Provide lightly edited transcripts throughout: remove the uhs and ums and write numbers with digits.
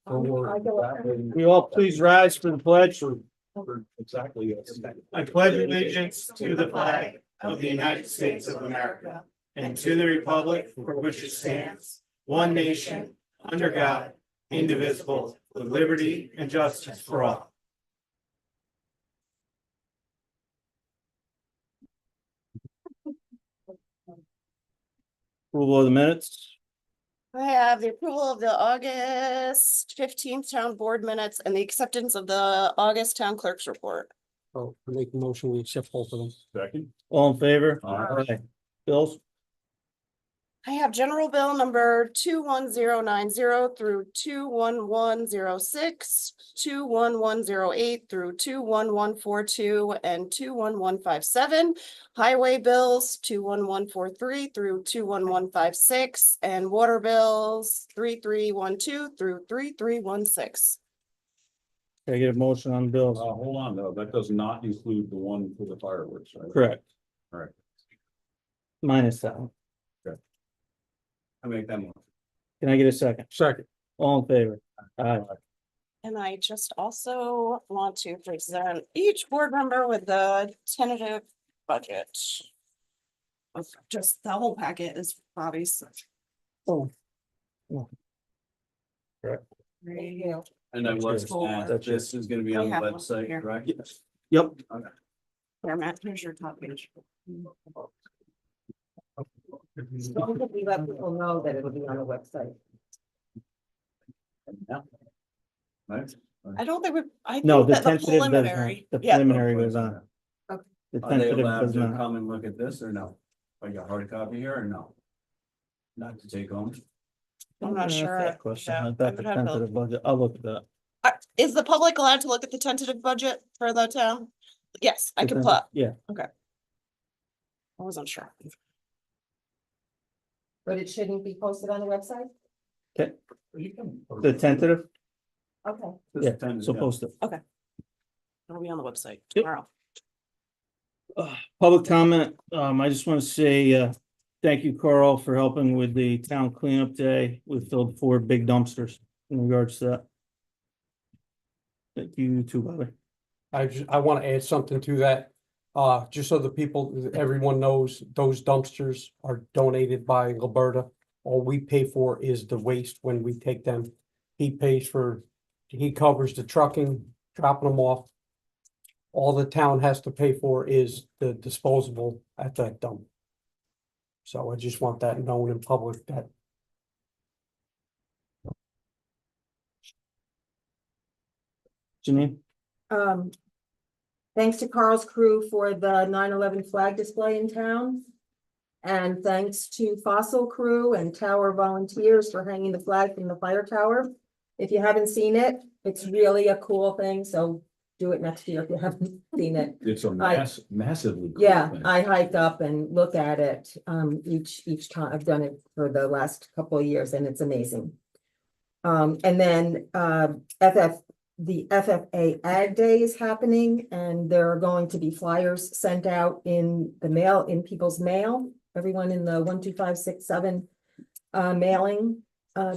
We all please rise for the pledge. Exactly. Yes. I pledge allegiance to the flag of the United States of America and to the republic for which it stands, one nation, under God, indivisible, with liberty and justice for all. Approval of the minutes. I have the approval of the August 15th town board minutes and the acceptance of the August town clerk's report. Oh, I make a motion, we accept both of them. Second. All in favor? Aye. Bills? I have general bill number 21090 through 21106, 21108 through 21142, and 21157. Highway bills 21143 through 21156, and water bills 3312 through 3316. Can I get a motion on bills? Hold on, though, that does not include the one for the fireworks, right? Correct. All right. Minus that one. I make that one. Can I get a second? Second. All in favor? Aye. And I just also want to present each board member with the tentative budget. Just the whole packet is Bobby's. Oh. There you go. And I was Cool. that this is gonna be on We the have one website, here. right? Yes. Yep. Here, Matt, here's your top page. We let people know that it'll be on the website. Right? I don't think we, I No, think the that the tentative does not. preliminary. The Yeah, preliminary goes on. Okay. The Are they tentative allowed does to not. come and look at this or no? Like a hard copy here or no? Not to take home? I'm not That's sure. that question. Yeah, That's I the would have to- tentative budget. I'll look at that. Is the public allowed to look at the tentative budget for the town? Yes, I can put, Yeah, I wasn't sure. But it shouldn't be posted on the website? You can. the tentative, Okay. This yeah, tentative, so yeah. post it. It'll be on the website Yep. tomorrow. Public comment, I just want to say, thank you, Carl, for helping with the town cleanup day. We filled 4 big dumpsters in regards to that. Thank you too, Bobby. I want to add something to that. Just so the people, everyone knows, those dumpsters are donated by Roberta. All we pay for is the waste when we take them. He covers the trucking, dropping them off. All the town has to pay for is the disposable at that dump. So I just want that known in public that Janine? Thanks to Carl's crew for the 9/11 flag display in town. And thanks to Fossil Crew and Tower volunteers for hanging the flag from the fire tower. If you haven't seen it, it's really a cool thing, so do it next year if you haven't seen it. It's a massively. cool Yeah, thing. I hike up and look at it, each time. I've done it for the last couple of years and it's amazing. And then, the FFA Ag Day is happening and there are going to be flyers sent out in the mail, in people's mail. Everyone in the 12567 mailing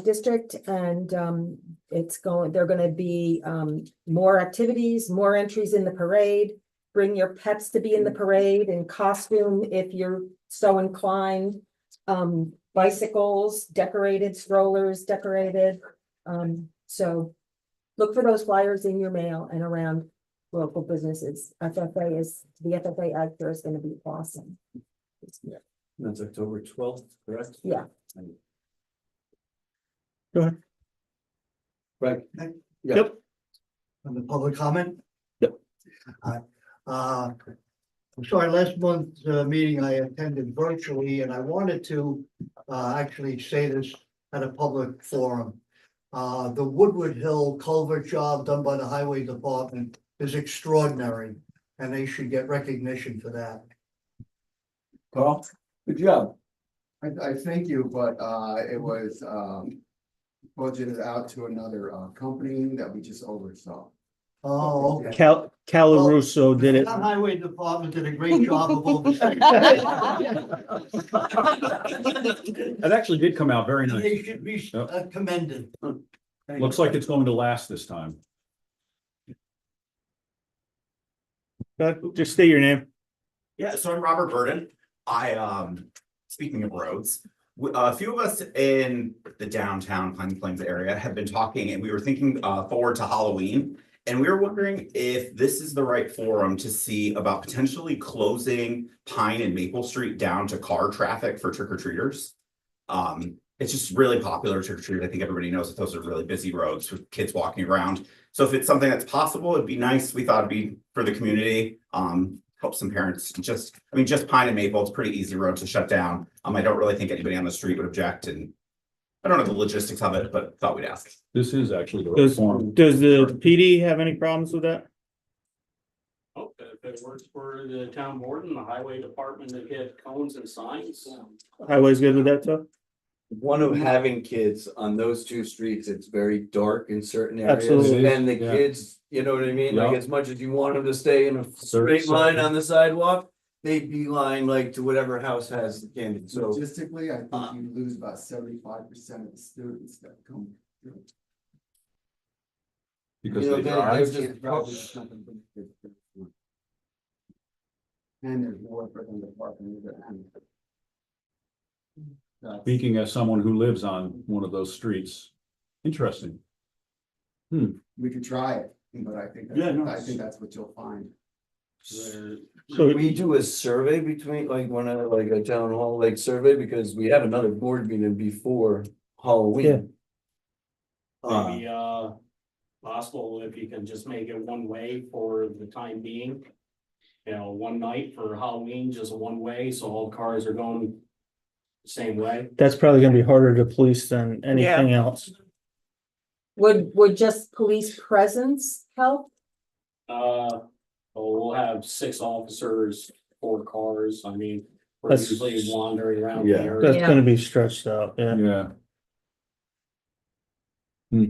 district, and they're gonna be more activities, more entries in the parade. Bring your pets to be in the parade in costume if you're so inclined. Bicycles decorated, strollers decorated. So look for those flyers in your mail and around local businesses. The FFA Ag Fair is gonna be awesome. That's October 12th, correct? Yeah. Go ahead. Right. Yeah. Yep. On the public comment? Yep. I'm sorry, last month's meeting I attended virtually and I wanted to actually say this at a public forum. The Woodward Hill culvert job done by the highway department is extraordinary and they should get recognition for that. Carl, good job. I thank you, but it was budgeted out to another company that we just oversaw. Oh, okay. Calaruso did it. The highway department did a great job of overseeing. That actually did come out very nice. They should be commended. Looks like it's going to last this time. Just state your name. Yeah, so I'm Robert Burden. Speaking of roads, a few of us in the downtown Pine Plains area have been talking and we were thinking forward to Halloween. And we were wondering if this is the right forum to see about potentially closing Pine and Maple Street down to car traffic for trick-or-treaters. It's just really popular trick-or-treat. I think everybody knows that those are really busy roads with kids walking around. So if it's something that's possible, it'd be nice. We thought it'd be for the community, help some parents. Just Pine and Maple, it's a pretty easy road to shut down. I don't really think anybody on the street would object, and I don't know the logistics of it, but thought we'd ask. This is actually the right Does form. the PD have any problems with that? Oh, if it works for the town board and the highway department to get cones and signs. Highway's good with that too? One of having kids on those two streets, it's very dark in certain areas. Absolutely. And the Yeah. kids, you know what I mean? Like Yeah. as much as you want them to stay in a straight line on the sidewalk, they beeline like to whatever house has the candy. So Logistically, I think you lose about 75% of the students that come through. Because You know, they they're drive. just- And there's more for them to park on either end. Speaking as someone who lives on one of those streets, interesting. We could try it, but I think, Yeah, no, I think that's what you'll find. So Could we do a survey between, like, like a town hall, like survey, because we have another board meeting before Halloween. Maybe, possible if you can just make it one way for the time being. You know, one night for Halloween, just one way, so all cars are going the same way. that's probably gonna be harder to police than anything else. Would just police presence help? Well, we'll have 6 officers, 4 cars. I mean, we're That's- usually wandering around the Yeah. area. That's Yeah. gonna be stretched out, yeah. Yeah.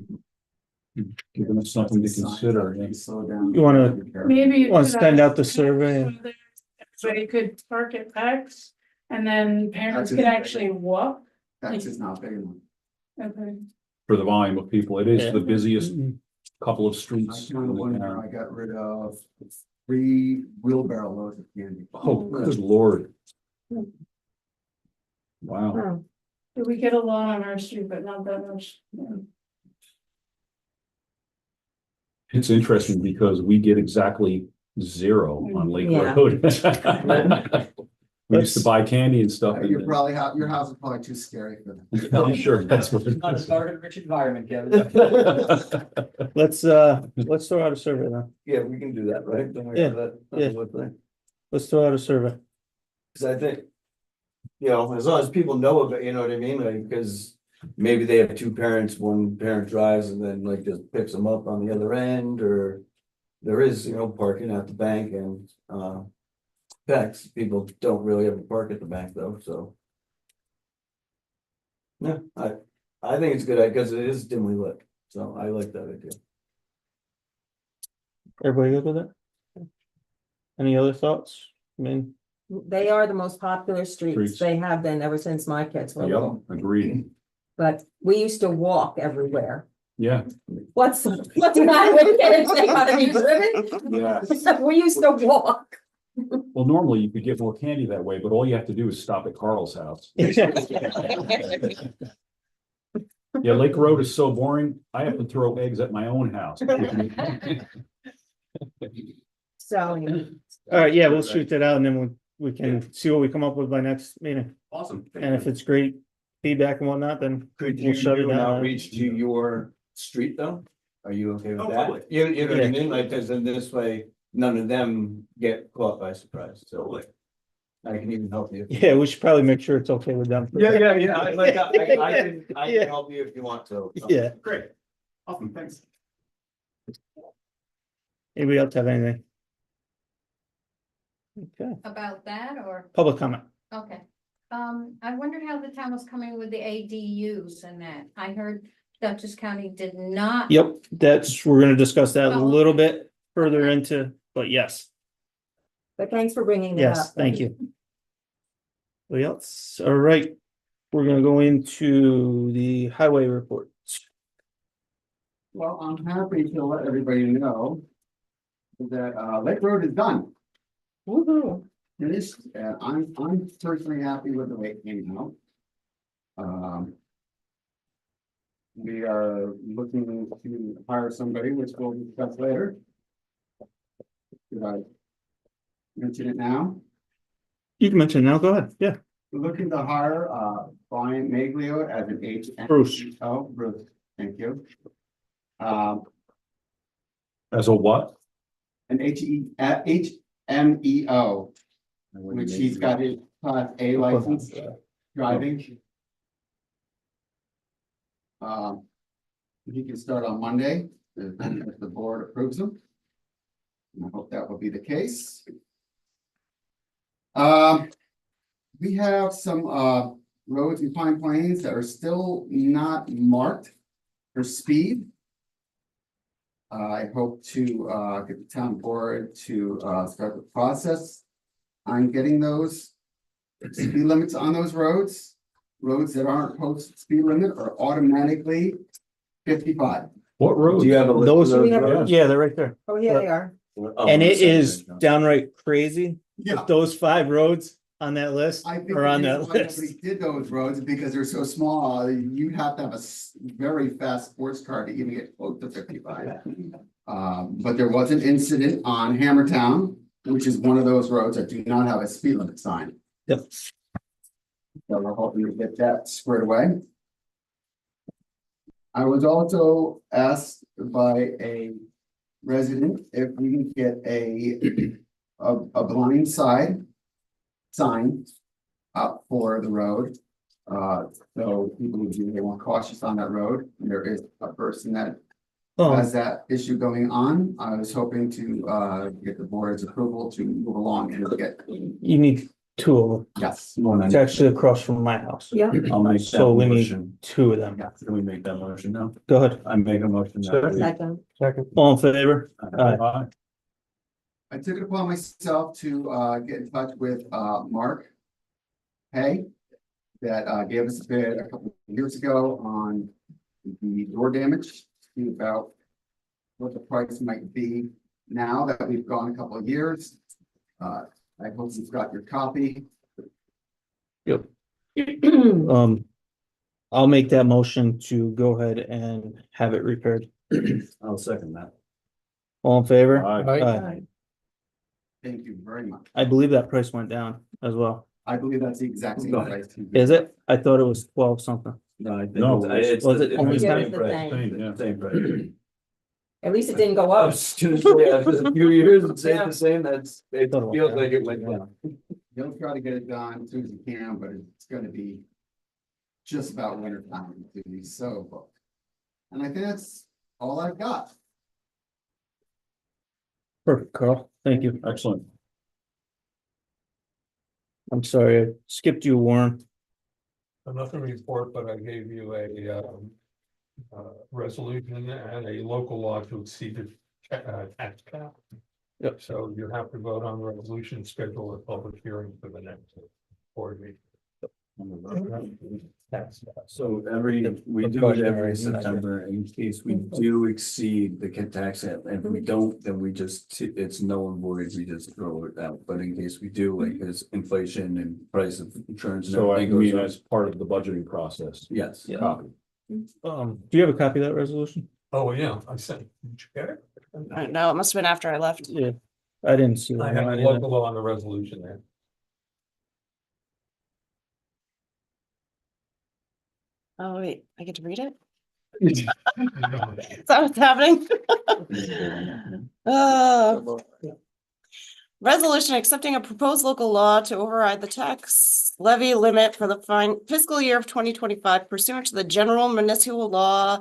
Giving us something to consider, yeah. Slow down. You wanna- Be careful. Maybe you Want could to send out the ask survey? so that everybody could park at X and then parents That's could it. actually walk. That's just not big enough. Okay. For the volume of people, it is the Yeah. busiest Mhm. couple of I streets. kind of in the wonder, town. I got rid of 3 wheelbarrow loads of candy. Oh, good lord. Hmm. Wow, Oh, We get a lot on our street, but not that much. Yeah. it's interesting because we get exactly 0 on Lake Yeah. Road. We used to buy candy and stuff. and You're then- probably, your house is probably too scary for them. I'm sure that's what it Not a is. dark, rich environment, Kevin. Let's throw out a survey then. Yeah, we can do that, right? Don't we Yeah, have that? yeah. Let's throw out a survey. Cause I think, you know, as long as people know of it, you know what I mean, like, cause maybe they have 2 parents, one parent drives and then like just picks them up on the other end, or. There is, you know, parking at the bank and, Pecs, people don't really ever park at the bank though, so. Yeah, I think it's good, cause it is dimly lit, so I like that idea. Everybody good with it? Any other thoughts? I mean, they are the most popular streets. Streets. They have been ever since my kids were Yep, little. agreed. But we used to walk everywhere. Yeah, What's the matter with kids? They gotta be driven? yeah. We used to walk. Well, normally you could get more candy that way, but all you have to do is stop at Carl's house. Yeah, Lake Road is so boring. I have to throw eggs at my own house. So, all right, yeah, we'll shoot that out and then we can see what we come up with by next meeting. Awesome. And if it's great feedback and whatnot, then Could We'll you shut it do an down. outreach to your street though? Are you okay Oh, with totally. that? You know what I Yeah. mean, like, cause then this way, none of them get caught by surprise, so Totally. I can even help you. yeah, we should probably make sure it's okay with them. Yeah, I can Yeah. help you if you want to. so. Yeah, Great. Awesome. Thanks. anybody else have anything? Okay, About that, or, public comment. okay. I wondered how the town was coming with the ADUs and that. I heard Dutchess County did not. Yep, we're gonna discuss that a Oh, little okay. bit further into, but yes, but thanks for bringing that up. yes, thank you. Anybody else? All right, we're gonna go into the highway report. Well, I'm happy to let everybody know that Lake Road is done. Woo-hoo. Finished, I'm personally happy with the way it came out. We are looking to hire somebody, which we'll discuss later. Should I mention it now? You can mention it now, go ahead, yeah. We're looking to hire Brian Maglio as an HM. Bruce. Oh, Bruce, thank you. As a what? An HMEO, which he's got his Class A license driving. He can start on Monday, if the board approves him. And I hope that will be the case. We have some roads in Pine Plains that are still not marked for speed. I hope to get the town board to start the process on getting those speed limits on those roads. Roads that aren't posted speed limit are automatically 55. What road? Do you have a list of Those, those have- roads? yeah, they're right there. Oh, here they are. Oh, And one it second. is downright crazy. Yeah. If those 5 roads on that list I think are on the that reason why list. nobody did those roads is because they're so small, you have to have a very fast sports car to even get close to 55. But there was an incident on Hammertown, which is one of those roads that do not have a speed limit sign. Yep. So we're hoping to get that squared away. I was also asked by a resident if we can get a blind side sign up for the road. So people would be more cautious on that road. There is a person that has that issue going on. I was hoping to get the board's approval to move along and get, You need 2 of them. yes. It's actually across from my house. Yeah. I'll make that So we need motion. 2 of them. Can we make that motion now? Go ahead. I make a motion. that Sure. we- Second. Second. All in favor? Aye. I took it upon myself to get in touch with Mark Hay that gave us a bid a couple of years ago on the door damage, see about what the price might be now that we've gone a couple of years. I hope you've got your copy. Yep. I'll make that motion to go ahead and have it repaired. I'll second that. All in favor? Aye. Thank you very much. I believe that price went down as well. I believe that's the exact same No. price. Is it? I thought it was 12 something. No, I think No, it's was it the only same 10? price. Same, yeah. Same price. At least it didn't go I up. was just gonna say, after a few years, it stayed Yeah. the same, that's, it Thought it went feels down. like it went down. They'll try to get it done as soon as you can, but it's gonna be just about winter time to be so booked. And I think that's all I've got. Perfect, Carl. Thank you. Excellent. I'm sorry, I skipped you, Warren. Nothing to report, but I gave you a resolution and a local law to exceed the tax cap. Yep. So you have to vote on the resolution, schedule a public hearing for the next board meeting. Tax cap. So we do it every September in case we do exceed the tax cap, and if we don't, then we just, it's null and void, we just throw it out, but in case we do, like, as inflation and price of insurance and So I everything mean, goes up. as part of the budgeting process. Yes. Yeah. Copy. Do you have a copy of that resolution? Oh, yeah, I sent, did you get it? No, it must have been after I left. Yeah. I didn't see I that. have one the either. local law on the resolution there. Oh, wait, I get to read it? Is that what's happening? Resolution accepting a proposed local law to override the tax levy limit for the fiscal year of 2025 pursuant to the general municipal law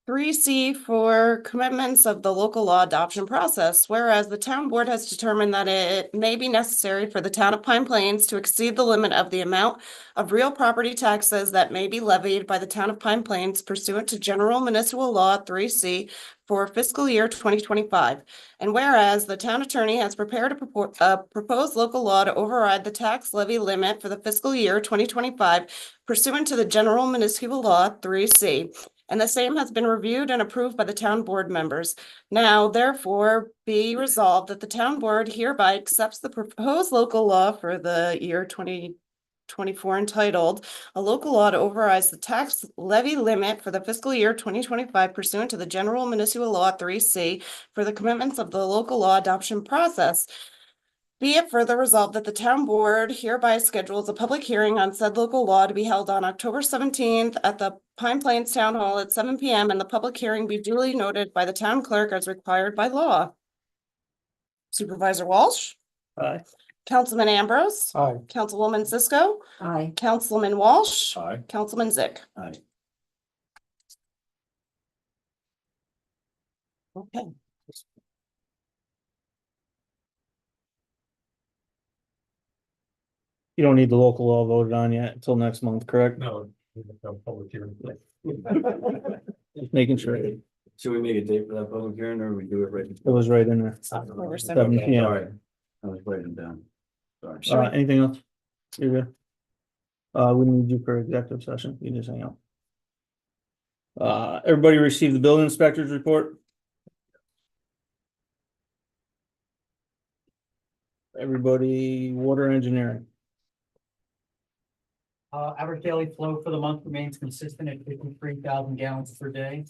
3C for commitments of the local law adoption process, whereas the town board has determined that it may be necessary for the town of Pine Plains to exceed the limit of the amount of real property taxes that may be levied by the town of Pine Plains pursuant to general municipal law 3C for fiscal year 2025. And whereas the town attorney has prepared a proposed local law to override the tax levy limit for the fiscal year 2025 pursuant to the general municipal law 3C. and the same has been reviewed and approved by the town board members. Now, therefore, be resolved that the town board hereby accepts the proposed local law for the year 2024 entitled "A Local Law to Override the Tax Levy Limit for the Fiscal Year 2025 Pursuant to the General Municipal Law 3C for the commitments of the local law adoption process." Be it further resolved that the town board hereby schedules a public hearing on said local law to be held on October 17th at the Pine Plains Town Hall at 7 p.m. and the public hearing be duly noted by the town clerk as required by law. Supervisor Walsh? Aye. Councilman Ambrose? Aye. Councilwoman Cisco? Aye. Councilman Walsh? Aye. Councilman Zick? Aye. Okay. You don't need the local law voted on yet until next month, correct? No. Public hearing. Just making sure. It Should we make a date for that public hearing or we do it right? was right in there. October 7 17th. p.m. Sorry. I was writing it down. Sorry. Anything else? You're good. We need you for executive session. You just hang out. Everybody received the building inspector's report? Everybody, water engineering. Average daily flow for the month remains consistent at 53,000 gallons per day.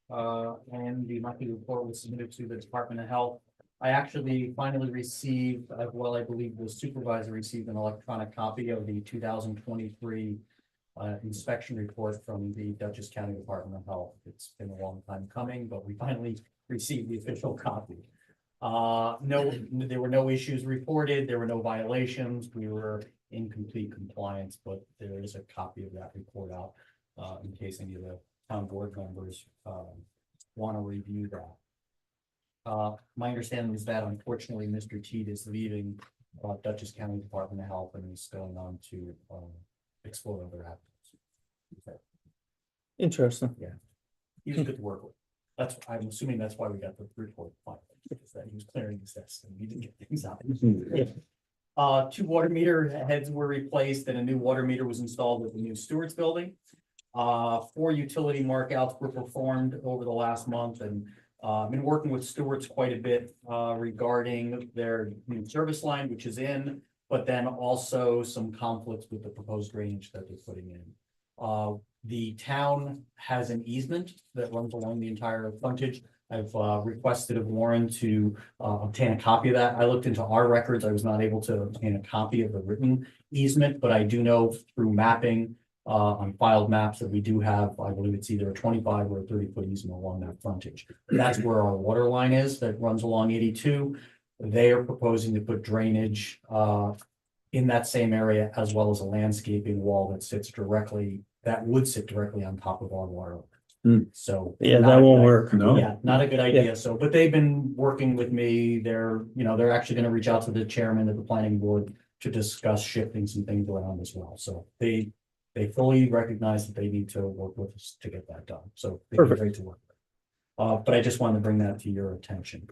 And the monthly report was submitted to the Department of Health. I actually finally received, I believe the supervisor received an electronic copy of the 2023 inspection report from the Dutchess County Department of Health. It's been a long time coming, but we finally received the official copy. No, there were no issues reported. There were no violations. We were in complete compliance, but there is a copy of that report out in case any of the town board members want to review that. My understanding is that unfortunately, Mr. Teed is leaving Dutchess County Department of Health and is going on to explore other avenues. Interesting. He was good to work with. I'm assuming that's why we got the report finally, because that he was clearing his desk and we didn't get things out. Two water meter heads were replaced and a new water meter was installed at the new Stewart's building. 4 utility markouts were performed over the last month and been working with Stewart's quite a bit regarding their new service line, which is in, but then also some conflicts with the proposed drainage that they're putting in. The town has an easement that runs along the entire frontage. I've requested of Warren to obtain a copy of that. I looked into our records. I was not able to obtain a copy of the written easement, but I do know through mapping on filed maps that we do have, I believe it's either a 25 or a 30-foot easement along that frontage. That's where our water line is that runs along 82. They are proposing to put drainage in that same area, as well as a landscaping wall that would sit directly on top of our water line. So Yeah, that won't work. No. yeah, not a good idea. So, but they've been working with me. They're actually gonna reach out to the chairman of the planning board to discuss shifting some things around as well. So they fully recognize that they need to work with us to get that done. So they're Perfect. great to work with. But I just wanted to bring that to your attention.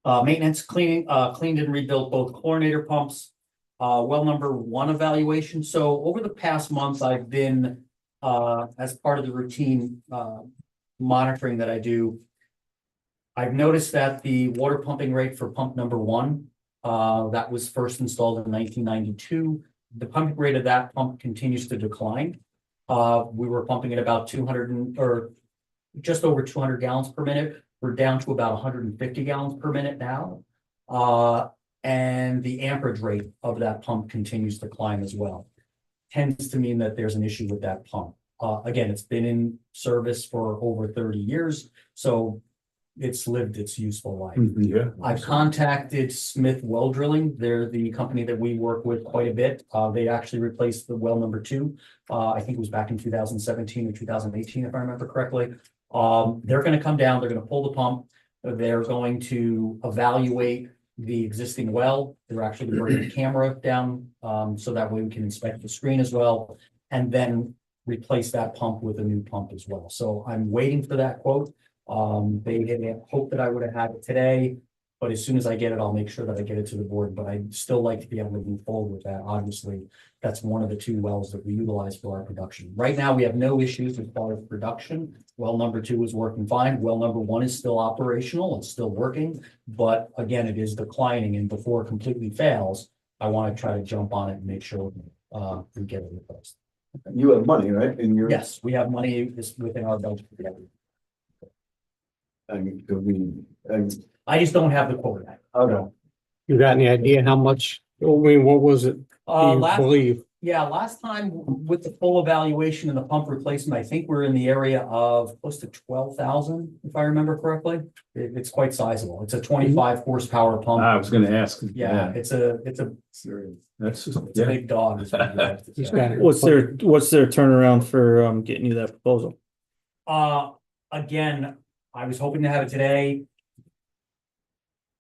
Maintenance, cleaned and rebuilt both chlorinator pumps. Well number 1 evaluation. So over the past month, I've been as part of the routine monitoring that I do, I've noticed that the water pumping rate for pump number 1, that was first installed in 1992. The pumping rate of that pump continues to decline. We were pumping at about 200 or just over 200 gallons per minute. We're down to about 150 gallons per minute now. And the amperage rate of that pump continues to climb as well. Tends to mean that there's an issue with that pump. Again, it's been in service for over 30 years, so it's lived its useful life. Yeah. I've contacted Smith Well Drilling. They're the company that we work with quite a bit. They actually replaced the well number 2. I think it was back in 2017 or 2018, if I remember correctly. They're going to come down. They're going to pull the pump. They're going to evaluate the existing well. They're actually bringing a camera down so that way we can inspect the screen as well, and then replace that pump with a new pump as well. So I'm waiting for that quote. They had hoped that I would have had it today. But as soon as I get it, I'll make sure that I get it to the board, but I'd still like to be able to move forward with that. Obviously, that's one of the 2 wells that we utilize for our production. Right now, we have no issues as far as production. Well, number 2 is working fine. Well, number 1 is still operational. It's still working. But again, it is declining, and before it completely fails, I want to try to jump on it and make sure we get it replaced. You have money, right? In your. Yes, we have money within our budget. I mean, could we, I just don't have the quote yet. okay. You got any idea how much, I mean, what was it, do you Last, believe? yeah, last time with the full evaluation and the pump replacement, I think we're in the area of close to 12,000, if I remember correctly. It's quite sizable. It's a 25 horsepower pump. I was gonna ask. Yeah, it's a That's, it's a big dog. is what you have to He's say. got it. What's their turnaround for getting you that proposal? Again, I was hoping to have it today.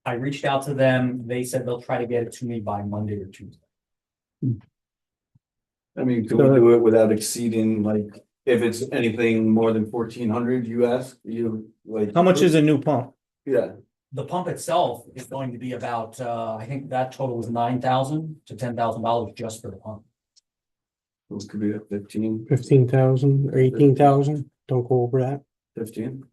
I reached out to them. They said they'll try to get it to me by Monday or Tuesday. I mean, could we do it without exceeding, like, if it's anything more than 1,400, you ask, you like. How much is a new pump? Yeah, The pump itself is going to be about, I think that total was $9,000 to $10,000 just for the pump. it could be at 15, 15,000 or 18,000, don't go over that. 15.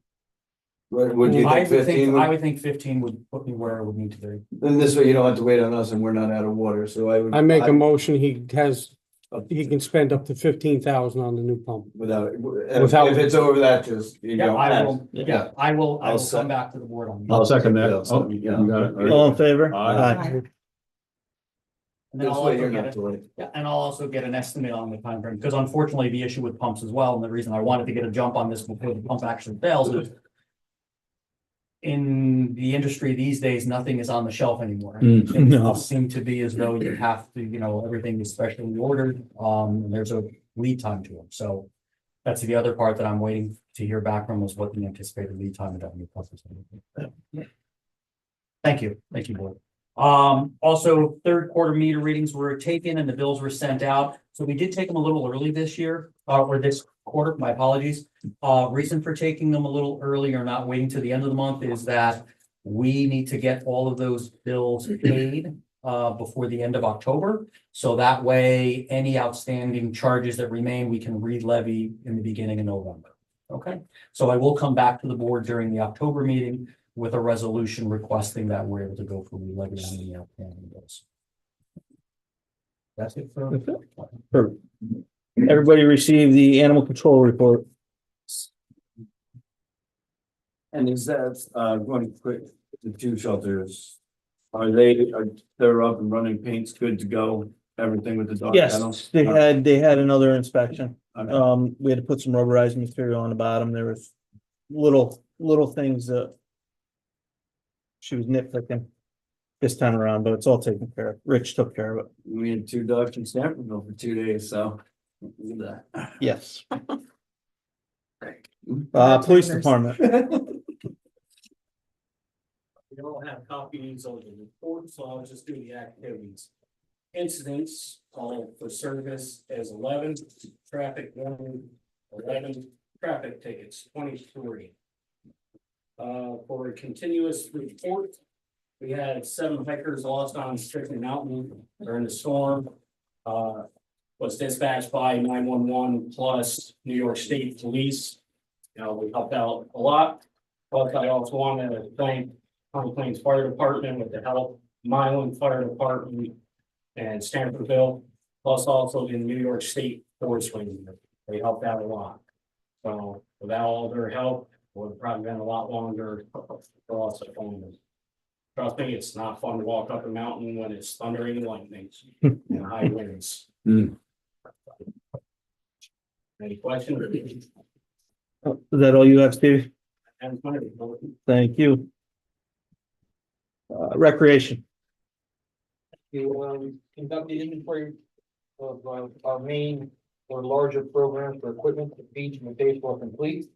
What would you I think would 15? I would think 15 would put me where it would need to be. Then this way you don't have to wait on us and we're not out of water, so I would. I make a motion, he can spend up to 15,000 on the new pump. Without, Without- if it's over that, just, you Yeah, know. I ask. will, yeah, I will I'll come back to the board on I'll that. second that. Yeah, Oh, you got it. All in favor? Aye. And then This I'll way also you're get not it. too late. Yeah, and I'll also get an estimate on the time frame, because unfortunately, the issue with pumps as well, and the reason I wanted to get a jump on this before the pump actually fails is in the industry these days, nothing is on the shelf anymore. no. Things seem to be as though you have to, everything is specially ordered, and there's a lead time to them, so that's the other part that I'm waiting to hear back from is what the anticipated lead time of that new pump is gonna be. Thank you, board. Also, third quarter meter readings were taken and the bills were sent out. So we did take them a little early this year, or this quarter, my apologies. Reason for taking them a little early or not waiting to the end of the month is that we need to get all of those bills paid before the end of October. So that way, any outstanding charges that remain, we can re-levy in the beginning of November. Okay, so I will come back to the board during the October meeting with a resolution requesting that we're able to go for re-levy on the outstanding bills. That's it for. Perfect. Everybody received the animal control report. And is that, going quick, the 2 shelters, they're up and running, paint's good to go, everything with the dog kennel? Yes, they had another inspection. Okay. We had to put some rubberized material on the bottom. There was little things that she was nitpicking this time around, but it's all taken care of. Rich took care of it. We had 2 dogs from Stanfordville for 2 days, so. Look at that. Yes. Police department. We all have copies of the report, so I'll just do the activities. Incidents called for service as 11, traffic 1, 11, traffic tickets 23. For a continuous report, we had 7 hikers lost on Strickland Mountain during the storm. Was dispatched by 911 plus New York State Police. We helped out a lot, but I also want to thank County Plains Fire Department with the help, Milan Fire Department and Stanfordville, plus also the New York State Forest Ranger. They helped out a lot. So without all their help, it would have probably been a lot longer for us at home. Trust me, it's not fun to walk up a mountain when it's thundering and lightning and high winds. Any questions? Is that all you have, Steve? And money. Thank you. Recreation. To conduct the inventory of our main or larger programs for equipment, the beach and the baseball complete.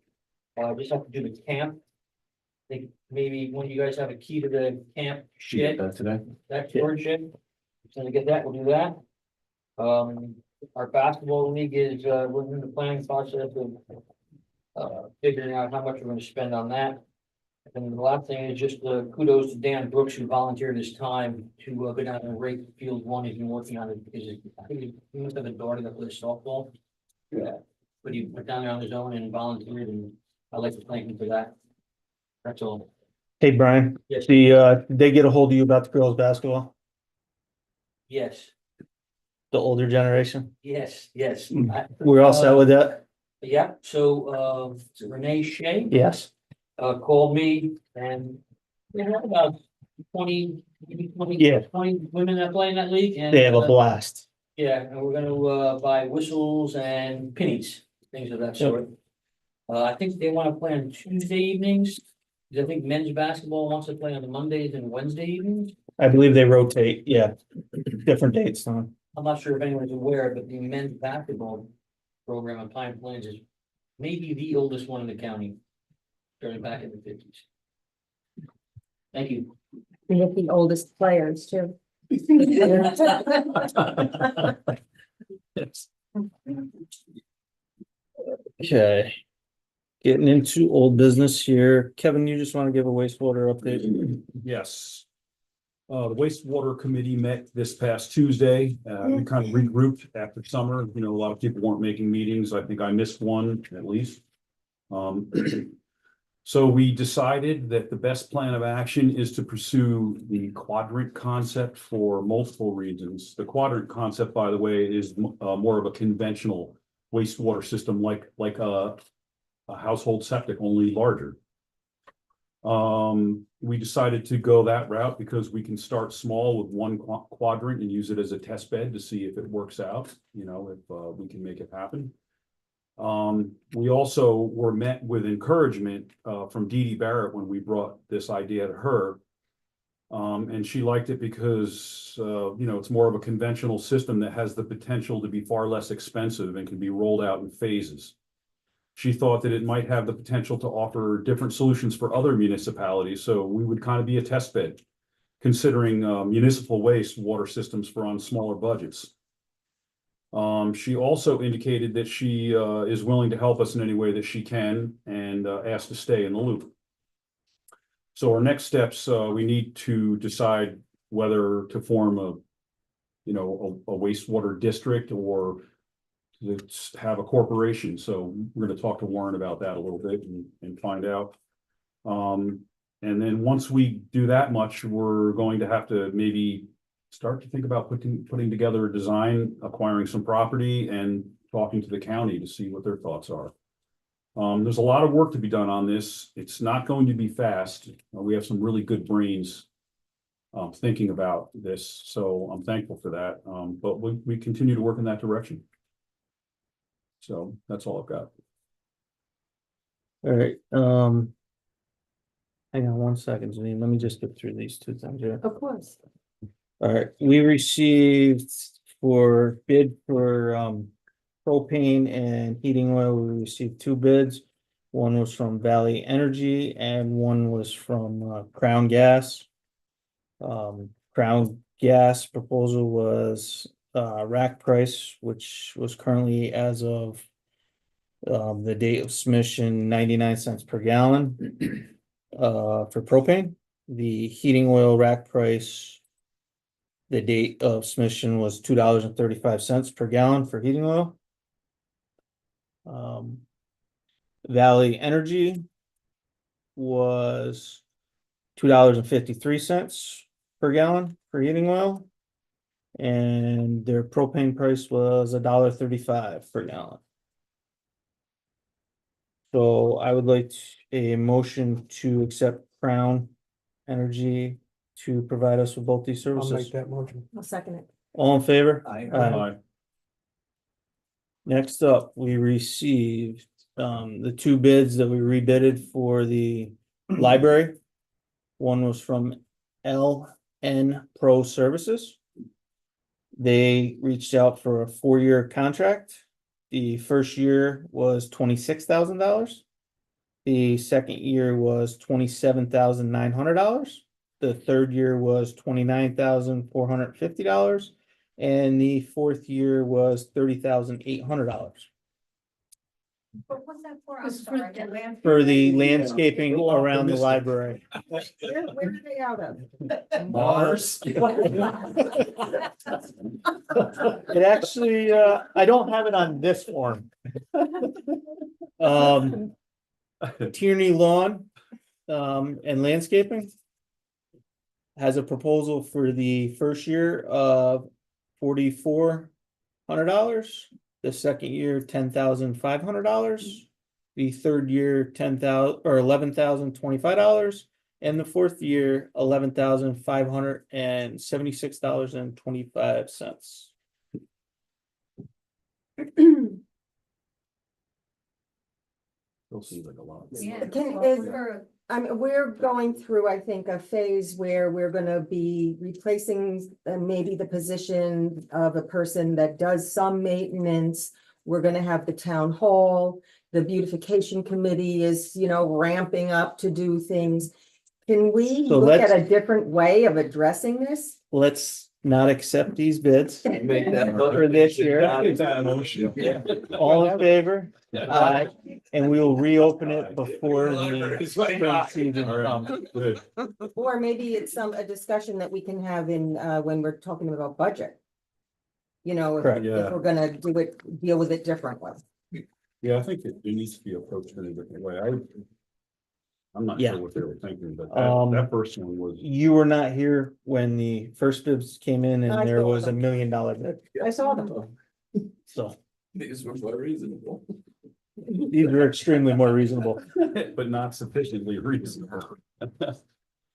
Just have to do the camp. I think maybe when you guys have a key to the camp shed, That today? that storage shed. So to get that, we'll do that. Our basketball league is, we're in the planning process of figuring out how much we're gonna spend on that. And the last thing is just kudos to Dan Brooks, who volunteered his time to go down and rake field one. He's been working on it because I think he must have a daughter that plays softball. Yeah. But he went down there on his own and volunteered, and I'd like to thank him for that. That's all. Hey, Brian, Yes. did they get a hold of you about the girls' basketball, Yes, the older generation? yes, yes. We're all set with that? Yeah, so Renee Shea Yes. called me and we have about 20, maybe 20, Yeah. 20 women that play in that league and. They have a blast. Yeah, and we're gonna buy whistles and pennies, things of that sort. I think they wanna play on Tuesday evenings. 'Cause I think men's basketball wants to play on the Mondays and Wednesday evenings. I believe they rotate, yeah, different dates, huh? I'm not sure if anyone's aware, but the men's basketball program on Pine Plains is maybe the oldest one in the county. Starting back in the 50s. Thank you. We have the oldest players too. Okay. Getting into old business here. Kevin, you just want to give a wastewater update? Yes. The wastewater committee met this past Tuesday. We kind of regrouped after summer. You know, a lot of people weren't making meetings. I think I missed one at least. So we decided that the best plan of action is to pursue the quadrant concept for multiple reasons. The quadrant concept, by the way, is more of a conventional wastewater system like a household septic, only larger. We decided to go that route because we can start small with one quadrant and use it as a test bed to see if it works out, you know, if we can make it happen. We also were met with encouragement from Dee Dee Barrett when we brought this idea to her. And she liked it because, you know, it's more of a conventional system that has the potential to be far less expensive and can be rolled out in phases. She thought that it might have the potential to offer different solutions for other municipalities, so we would kind of be a test bed, considering municipal waste water systems for on smaller budgets. She also indicated that she is willing to help us in any way that she can and asked to stay in the loop. So our next steps, we need to decide whether to form a wastewater district or to have a corporation. So we're going to talk to Warren about that a little bit and find out. And then once we do that much, we're going to have to maybe start to think about putting together a design, acquiring some property and talking to the county to see what their thoughts are. There's a lot of work to be done on this. It's not going to be fast. We have some really good brains thinking about this, so I'm thankful for that. But we continue to work in that direction. So that's all I've got. All right, hang on 1 second, Janine. Let me just get through these two things here. Of course. All right, we received for bid for propane and heating oil, we received two bids. One was from Valley Energy and one was from Crown Gas. Crown Gas proposal was rack price, which was currently as of the date of submission 99 cents per gallon for propane. The heating oil rack price, the date of submission was $2.35 per gallon for heating oil. Valley Energy was $2.53 per gallon for heating oil. And their propane price was $1.35 per gallon. So I would like a motion to accept Crown Energy to provide us with both these I'll make services. that motion. I'll second it. All in favor? Aye. Next up, we received the two bids that we rebidded for the library. One was from LN Pro Services. They reached out for a 4-year contract. The first year was $26,000. The second year was $27,900. The third year was $29,450. And the fourth year was $30,800. What was that for? I'm This is for sorry. the land- For the landscaping around the library. Where are they out of? Mars. It actually, I don't have it on this form. Tierney Lawn, and Landscaping has a proposal for the first year of $4,400. The second year, $10,500. The third year, $11,025, and the fourth year, $11,576.25. Still seems like a lot. Yeah. I mean, we're going through, I think, a phase where we're gonna be replacing maybe the position of a person that does some maintenance. We're gonna have the town hall, the beautification committee is, ramping up to do things. Can we So look at let's- a different way of addressing this? Let's not accept these bids Make that. for this year. Yeah. All in favor? Aye. And we will reopen it before the spring season comes. Good. Or maybe it's a discussion that we can have in, when we're talking about budget. Correct. If we're gonna deal with it differently. Yeah, I think it needs to be approached in a different way. I'm not Yeah. sure what they were thinking, but Um, that first one was. You were not here when the first bids came in I and there saw was them. $1 million bid, I saw them. so These were more reasonable. these are extremely more reasonable. But not sufficiently reasonable.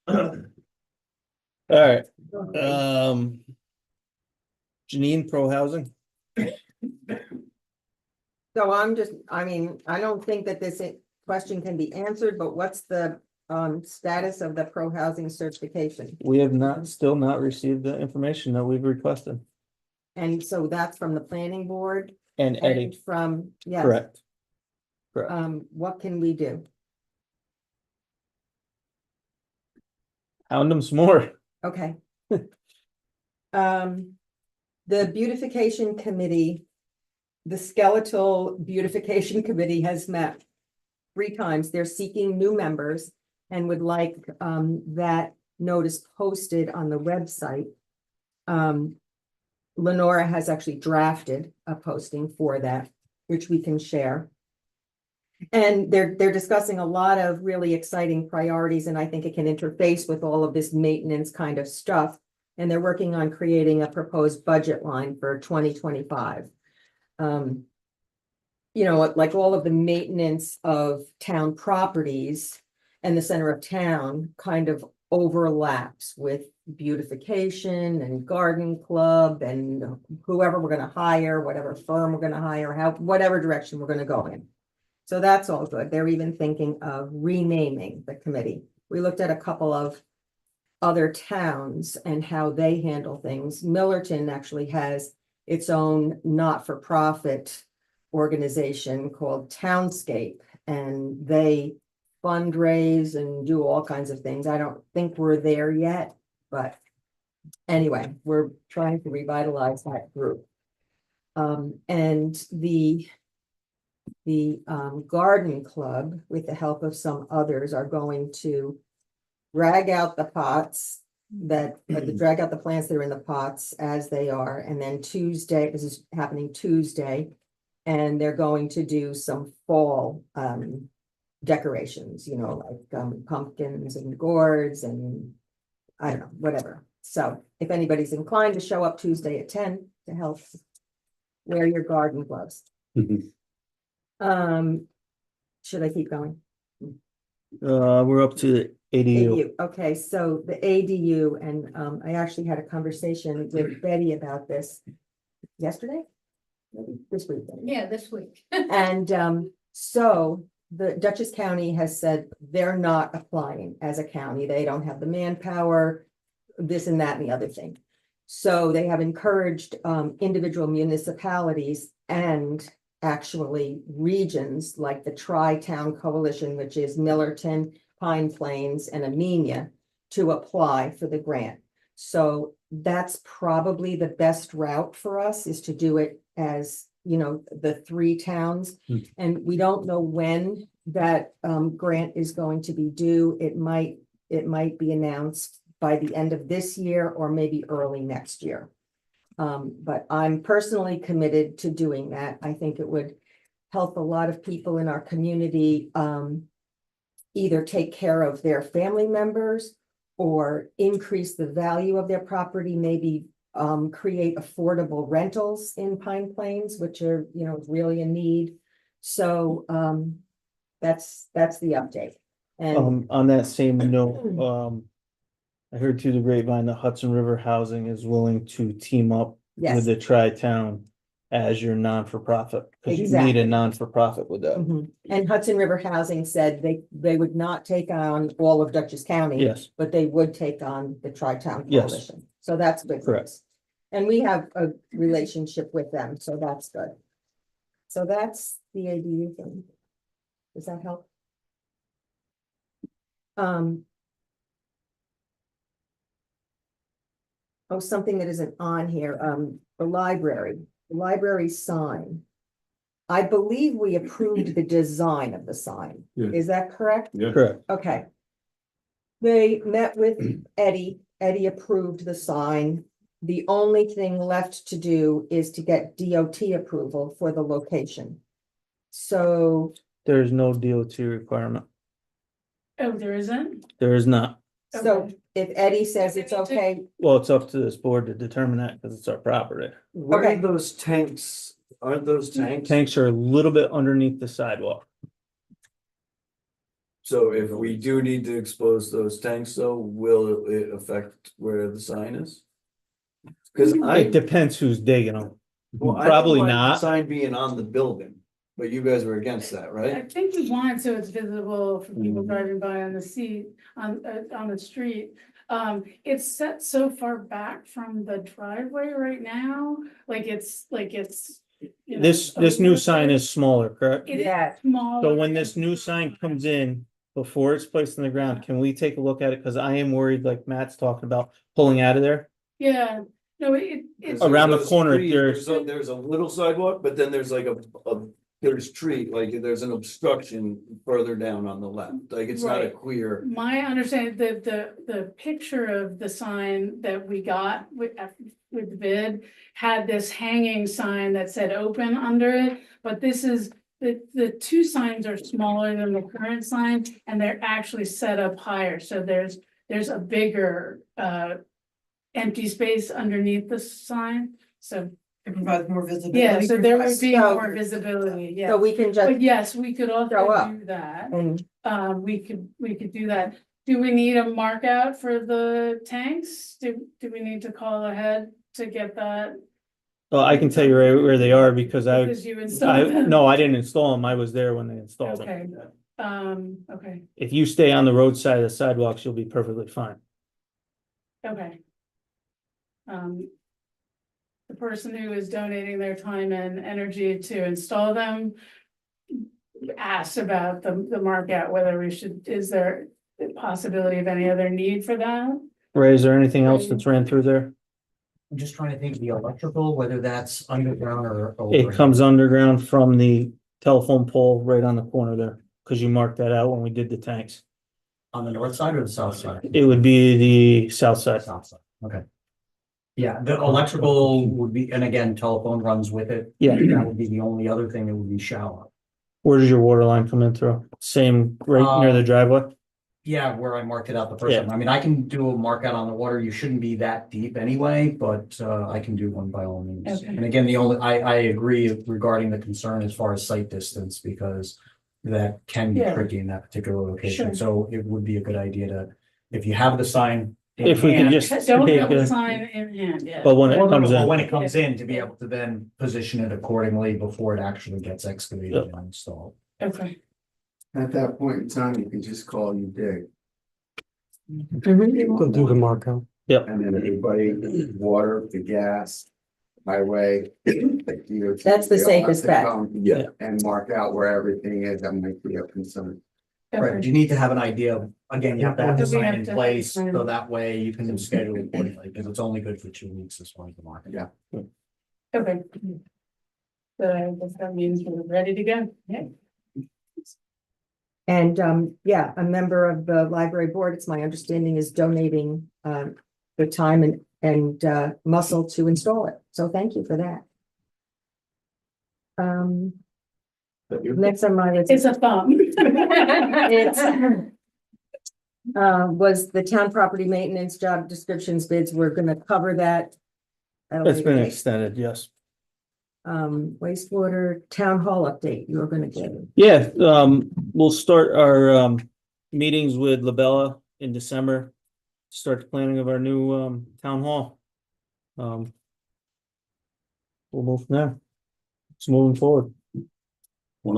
All right, Janine, Pro Housing, So I don't think that this question can be answered, but what's the status of the pro housing certification? we have still not received the information that we've requested. And so that's from the planning board And and Eddie, from, yes. correct. What can we do? Hound them some more. Okay. The beautification committee, the skeletal beautification committee has met 3 times. They're seeking new members and would like that notice posted on the website. Lenora has actually drafted a posting for that, which we can share. And they're discussing a lot of really exciting priorities, and I think it can interface with all of this maintenance kind of stuff. And they're working on creating a proposed budget line for 2025. Like all of the maintenance of town properties and the center of town kind of overlaps with beautification and garden club and whoever we're gonna hire, whatever firm we're gonna hire, whatever direction we're gonna go in. So that's all good. They're even thinking of renaming the committee. We looked at a couple of other towns and how they handle things. Millerton actually has its own not-for-profit organization called Townscape, and they fundraise and do all kinds of things. I don't think we're there yet, but anyway, we're trying to revitalize that group. And the garden club, with the help of some others, are going to drag out the plants that are in the pots as they are. And then Tuesday, this is happening Tuesday, and they're going to do some fall decorations, like pumpkins and gourds and I don't know, whatever. So if anybody's inclined to show up Tuesday at 10 to help, wear your garden gloves. Should I keep going? We're up to ADU. Okay, so the ADU, and I actually had a conversation with Betty about this yesterday, maybe this week. Yeah, this week. And so the Dutchess County has said they're not applying as a county. They don't have the manpower, this and that and the other thing. So they have encouraged individual municipalities and actually regions like the Tri-Town Coalition, which is Millerton, Pine Plains, and Amenia, to apply for the grant. So that's probably the best route for us, is to do it as you know, the 3 towns. Hmm. And we don't know when that grant is going to be due. It might be announced by the end of this year or maybe early next year. But I'm personally committed to doing that. I think it would help a lot of people in our community either take care of their family members or increase the value of their property, maybe create affordable rentals in Pine Plains, which are, you know, really a need. So that's the update. And On that same note, I heard through the grapevine that Hudson River Housing is willing to team up yes. with the Tri-Town as your non-for-profit, because you need Exactly. a non-for-profit with that. Mhm. And Hudson River Housing said they would not take on all of Dutchess County. Yes, But they would take on the Tri-Town Yes. Coalition. So that's good. Correct. And we have a relationship with them, so that's good. So that's the ADU thing. Does that help? Oh, something that isn't on here, the library sign. I believe we approved the design of the sign. Yeah. Is that correct? Yeah. correct. Okay. They met with Eddie. Eddie approved the sign. The only thing left to do is to get DOT approval for the location. So, There is no DOT requirement. Oh, there isn't? There is not. so Okay. if Eddie says it's okay, Well, it's up to this board to determine that because it's our property. Where Okay. are those tanks? Aren't those tanks? Tanks are a little bit underneath the sidewalk. So if we do need to expose those tanks, though, will it affect where the sign is? Cause It I, depends who's digging them. well, I Probably don't mind the not. sign being on the building, but you guys were against that, I right? think we want it so it's visible for people Mhm. driving by on the on the street. It's set so far back from the driveway right now, like it's. You know, This new over sign there. is smaller, correct? It is yes, small. So when this new sign comes in, before it's placed on the ground, can we take a look at it? Cause I am worried, like Matt's talking about, pulling out of there. Yeah, no, it's. Around the Those corner, trees, there's- there's a little sidewalk, but then there's like there's tree, like there's an obstruction further down on the left, like it's not a Right. clear. My understanding, the picture of the sign that we got with the bid had this hanging sign that said open under it, but this is, the 2 signs are smaller than the current sign, and they're actually set up higher, so there's a bigger empty space underneath the sign, so. It provides more visibility. Yeah, so there would be So- more visibility, yeah. so we can just But yes, we could Show also up. do that. and We could do that. Do we need a mark out for the tanks? Do we need to call ahead to get that? Well, I can tell you right where they are because Because you installed them? no, I didn't install them. I was there when they installed them. Okay, okay, If you stay on the roadside of the sidewalks, you'll be perfectly fine. okay. The person who is donating their time and energy to install them asked about the mark out, whether we should, is there a possibility of any other need for that? Ray, is there anything else that's ran through there? I'm just trying to think of the electrical, whether that's underground or. It comes underground from the telephone pole right on the corner there, because you marked that out when we did the tanks. On the north side or the south side? It would be the south side. South side, okay. Yeah, the electrical would be, and again, telephone runs with it. Yeah. That would be the only other thing that would be shower. Where does your water line come in through? Same right near the driveway? Yeah, where I marked it out the first Yeah. time. I mean, I can do a mark out on the water. You shouldn't be that deep anyway, but I can do one by all means. Okay. And again, I agree regarding the concern as far as sight distance, because that can be Yeah. tricky in that particular location. Sure. So it would be a good idea to, if you have the sign. in If we can hand, just Don't take have the a, sign in hand yet. but when it Well, no, comes no, but in, when it comes in, to be able to then position it accordingly before it actually gets excavated and installed. Okay, At that point in time, you can just call you dig. Go do the mark out. And then everybody, water, the gas, highway. That's the safest bet. Yeah. And mark out where everything is, that might be a concern. Right, okay, you need to have an idea of, again, you have to have the Do we sign have in to have place, the sign? so that way you can schedule accordingly, because it's only good for 2 weeks as far as the market. Yeah. okay. So I guess that means we're ready to go. Yeah. And yeah, a member of the library board, it's my understanding, is donating the time and muscle to install it. So thank you for that. Next on my list. It's a thumb. It's was the town property maintenance job descriptions bids. We're gonna cover that. At a That's later been date. extended, yes. Wastewater town hall update, you're gonna give. Yeah, we'll start our meetings with Labella in December. Start the planning of our new town hall. We'll move from there. It's moving forward. One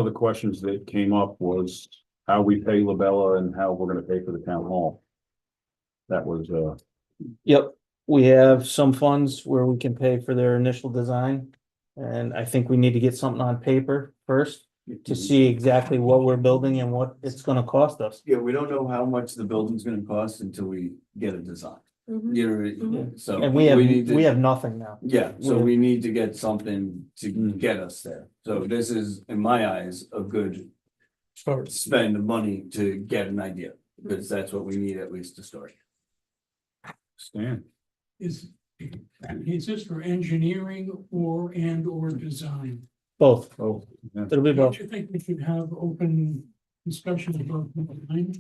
of the questions that came up was how we pay Labella and how we're gonna pay for the town hall. That was, Yep, we have some funds where we can pay for their initial design. And I think we need to get something on paper first to see exactly what we're building and what it's gonna cost us. Yeah, we don't know how much the building's gonna cost until we get a design. You know, so. And need to- we have nothing now. Yeah, so we- we need to get something to get us there. So this is, in my eyes, a good Start. spend of money to get an idea, because that's what we need at least to start. Stan. Is this for engineering or design? Both. Oh, yeah. It'll be both. Don't you think we should have open discussion about design?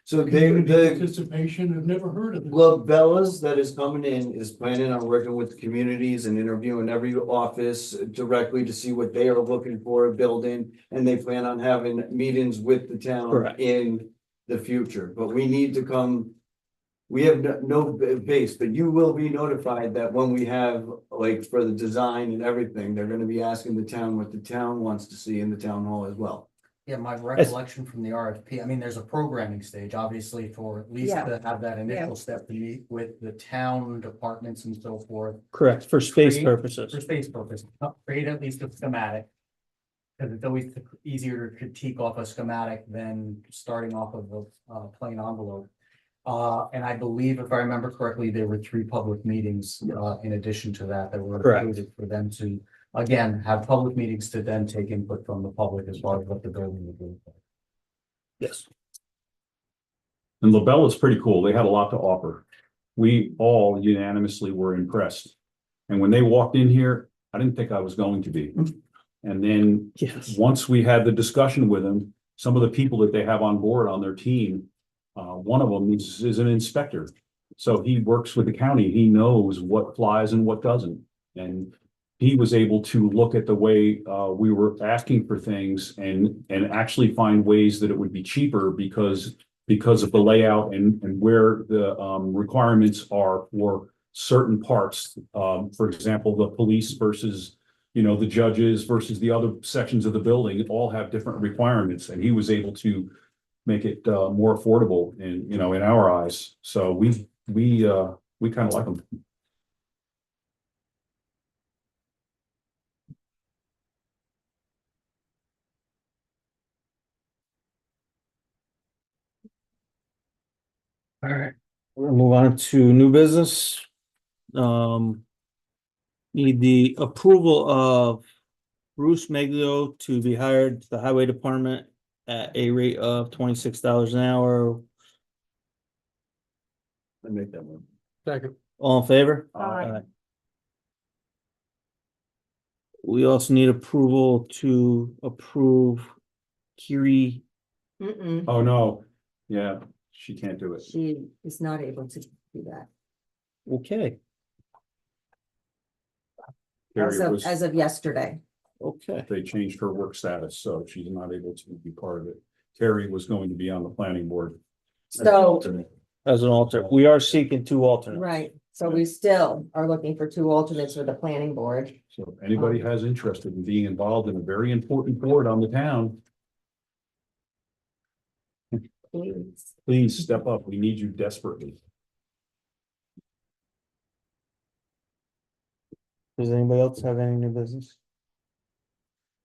So Community the participation, I've never heard of it. Bella's that is coming in is planning on working with the communities and interviewing every office directly to see what they are looking for a building. And they plan on having meetings with the town Correct. in the future, but we need to come. We have no base, but you will be notified that when we have, like, for the design and everything, they're gonna be asking the town what the town wants to see in the town hall as well. Yeah, my recollection from the RFP, I mean, there's a programming stage, obviously, for at least Yeah. to have that initial step to meet with the town departments and so forth. Correct, for space Create- purposes. For space purpose, create at least a schematic. Cause it's always easier to critique off a schematic than starting off of a plain envelope. And I believe, if I remember correctly, there were 3 public meetings, in addition to that were Correct. included for them to, again, have public meetings to then take input from the public as far as what the building would do. Yes. And Labella's pretty cool. They had a lot to offer. We all unanimously were impressed. And when they walked in here, I didn't think I was going to be. And then Yes. once we had the discussion with them, some of the people that they have on board on their team, one of them is an inspector. So he works with the county. He knows what flies and what doesn't. And he was able to look at the way we were asking for things and actually find ways that it would be cheaper because of the layout and where the requirements are for certain parts. For example, the police versus, the judges versus the other sections of the building all have different requirements, and he was able to make it more affordable in our eyes. So we kind of like them. All right, we're gonna move on to new business. Need the approval of Bruce Meglio to be hired to the highway department at a rate of $26 an hour. I make that one. Second. All in favor? Aye. We also need approval to approve Kiri. Oh, no. Yeah, she can't do it. She is not able to do that Okay, Carrie as of yesterday. okay. They changed her work status, so she's not able to be part of it. Carrie was going to be on the planning board. So, As an alternate, we are seeking 2 alternates. right, so we still are looking for 2 alternates for the planning board. So if anybody has interest in being involved in a very important board on the town, Please. please step up. We need you desperately. Does anybody else have any new business?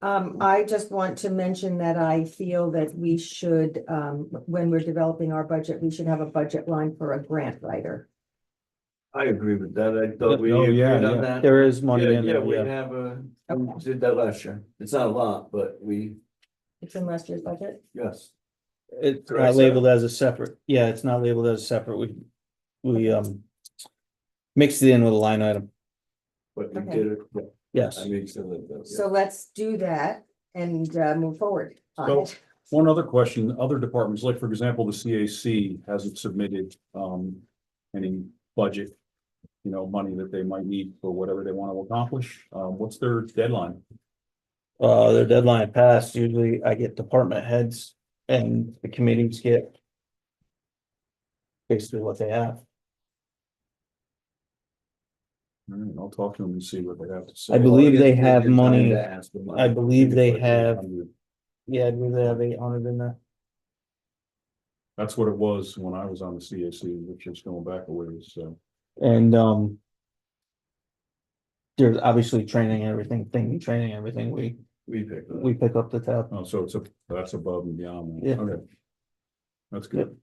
I just want to mention that I feel that we should, when we're developing our budget, we should have a budget line for a grant writer. I agree with that. I thought we Oh, agreed yeah, on yeah. that. There is money Yeah, in yeah, there, we yeah. have we did that last year. It's not a lot, but It's in last year's budget. yes. It's Correct, not sir? labeled as a separate, yeah, it's not labeled as a separate, we mixed it in with a line item, But we Okay. did it. Yeah, yes. I mean, so that, So let's do that and move forward on So- it. One other question, other departments, like for example, the CAC hasn't submitted any budget, money that they might need for whatever they want to accomplish. What's their deadline? Their deadline passed, usually I get department heads and the committees get basically what they have. All right, I'll talk to them and see what they have to say. I believe they have Time money, to ask for money. I believe they Like have, 800. yeah, I believe they have 800 in there. That's what it was when I was on the CAC, which is going back a ways, so. And there's obviously training and everything, training, everything, We picked it up. we pick up the tab. Oh, so that's above and beyond. that. Yeah. Okay. That's good.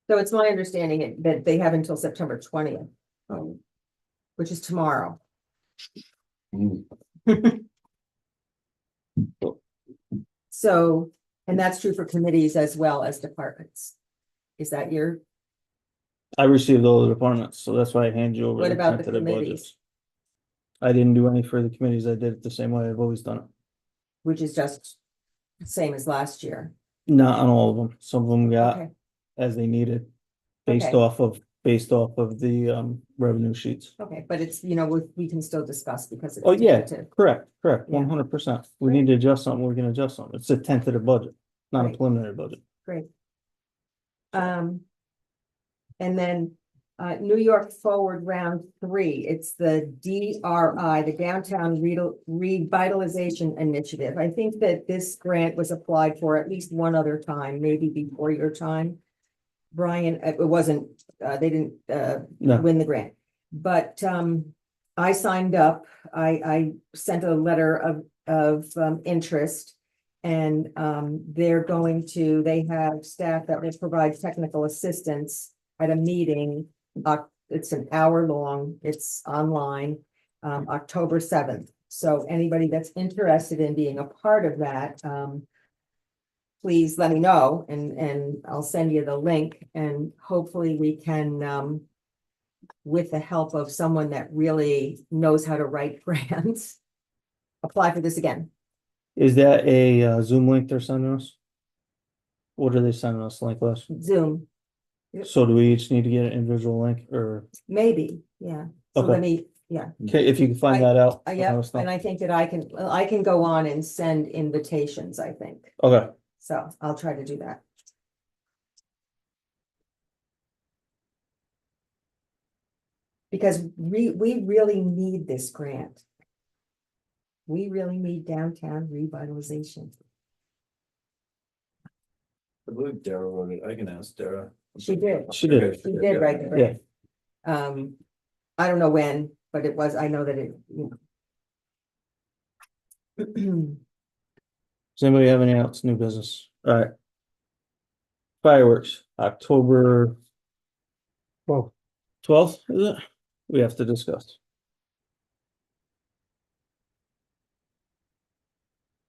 So it's my understanding that they have until September 20th, Um, which is tomorrow. mm, So, and that's true for committees as well as departments. Is that your, I received all the departments, so that's why I hand you over. What about the tentative committees? budgets. I didn't do any for the committees. I did it the same way I've always done it. which is just the same as last year? Not on all of them. Some of them got Okay, as they needed. Based Okay. off of the revenue sheets. okay, but it's, we can still discuss because it's. Oh, yeah, tentative. correct, Yeah. 100%. We need to adjust something, we can adjust something. It's a tentative budget, not a Right. preliminary budget. Great. And then, New York Forward Round 3, it's the DRI, the Downtown Revitalization Initiative. I think that this grant was applied for at least one other time, maybe before your time. Brian, it wasn't, they didn't No, win the grant, but I signed up. I sent a letter of interest. And they have staff that will provide technical assistance at a meeting. It's an hour long, it's online, October 7th. So anybody that's interested in being a part of that, please let me know and I'll send you the link and hopefully we can, with the help of someone that really knows how to write grants, apply for this again. is that a Zoom link they're sending us? What are they sending us, link us? Zoom, Yep. So do we each need to get an individual link or, maybe, yeah. So Okay. let me, yeah. okay, if you can find that out. let Yeah, us know. and I think that I can go on and send invitations, I think. Okay, So I'll try to do that. Because we really need this grant. We really need downtown revitalization. I believe Dara wrote it. I can ask Dara. She did. She did. Okay, She yeah, did write the yeah. grant. I don't know when, but it was, I know that it. Does anybody have any else new business? All right. Fireworks, October. Well, 12th, is it? We have to discuss.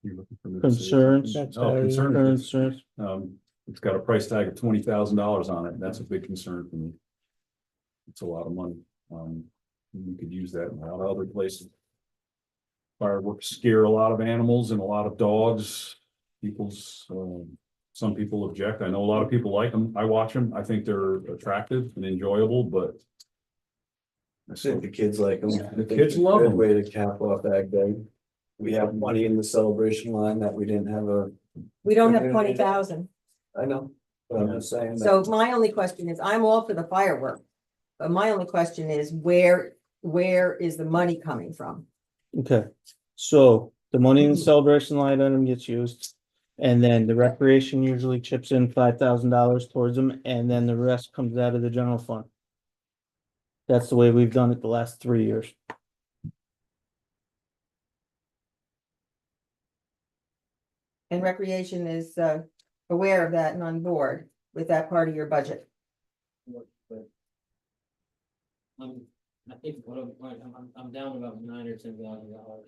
You're looking for me to say Concerns? something? Oh, concerns. Concerns. It's got a price tag of $20,000 on it. That's a big concern for me. It's a lot of money. We could use that in a lot of other places. Fireworks scare a lot of animals and a lot of dogs. Some people object. I know a lot of people like them. I watch them. I think they're attractive and enjoyable, but. I think the kids like them. The kids love Good them. way to cap off Ag Day. We have money in the celebration line that we didn't have We don't have 20,000. I know, but I'm just saying. So my only question is, I'm all for the firework. But my only question is, where is the money coming from? Okay, so the money in the celebration line item gets used. And then the recreation usually chips in $5,000 towards them, and then the rest comes out of the general fund. That's the way we've done it the last 3 years. And recreation is, aware of that and on board with that part of your budget. I think what I'm down to about $9,000 or $10,000.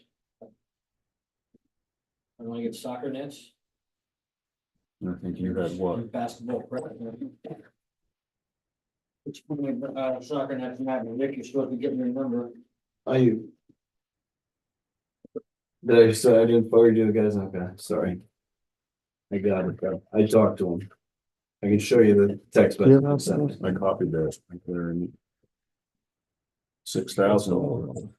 I wanna get soccer nets. I think you had what? and Basketball. Which, soccer nets, Matt, and Rick, you're supposed to get me a number. Did I say I didn't forward you guys? Okay, sorry. I got it, bro. I talked to him. I can show you the text message. I sent. I copied that. I think they're in 6,000.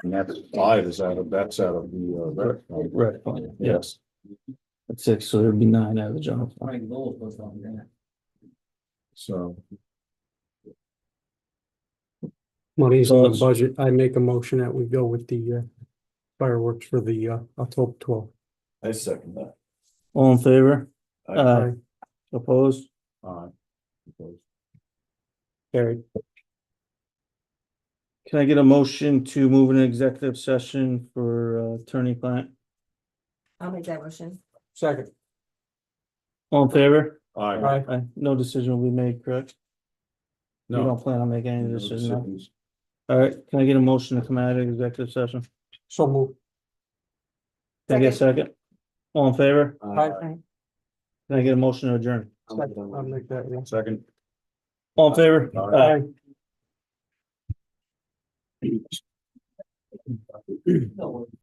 And that's five is that's out of the, Right, fine. yes. That's 6, so there'd be 9 out of the general fund. Frank Knowles was on there. So, Money's So on the it's- budget. I make a motion that we go with the fireworks for the October 12th. I second that. All in favor? Aye. Opposed? uh, Carried. Can I get a motion to move an executive session for attorney client? I'll make that motion. Second. All in favor? I. Aye. No decision will be made, correct? You No. don't plan on making any No decision, no? decisions. All right, can I get a motion to come out of executive session? So move. Can I get a second? All in favor? Aye. Can I get a motion to adjourn? I'll make that, yeah. Second. All in favor? Aye. Aye. No.